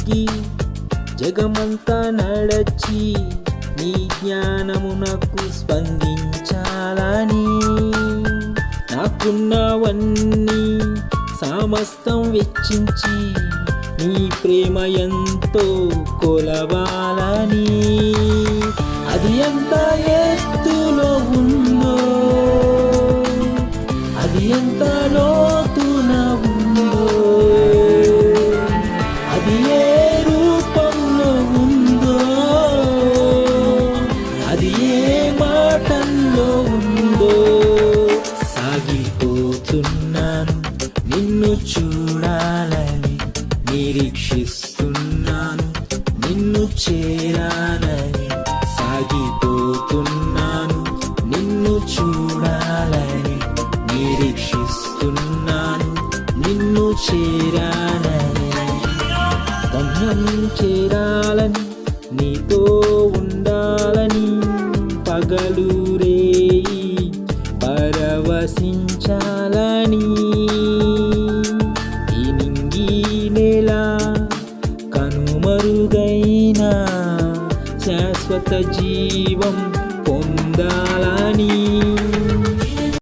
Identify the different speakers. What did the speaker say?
Speaker 1: తిరిగి జగమంతా నడచి నీ జ్ఞానమునకు స్పందించాలని నాకున్నవన్నీ సమస్తం వెచ్చించి నీ ప్రేమ ఎంతో కొలవాలని అది ఎంత ఎత్తులో ఉందో అది ఎంత లోతున ఉందో అది ఏ రూపంలో ఉందో అది ఏ మాటల్లో ఉందో సాగిపోతున్నాను నిన్ను చూడాలని నిరీక్షిస్తున్నాను నిన్ను చేరాలని సాగిపోతున్నాను నిన్ను చూడాలని నిరీక్షిస్తున్నాను నిన్ను చేరాలని గమ్యం చేరాలని నీతో ఉండాలని పగలు రేయి పరవశించాలని ఈ నింగి నేల కనుమరుగైన శాశ్వత జీవం పొందాలని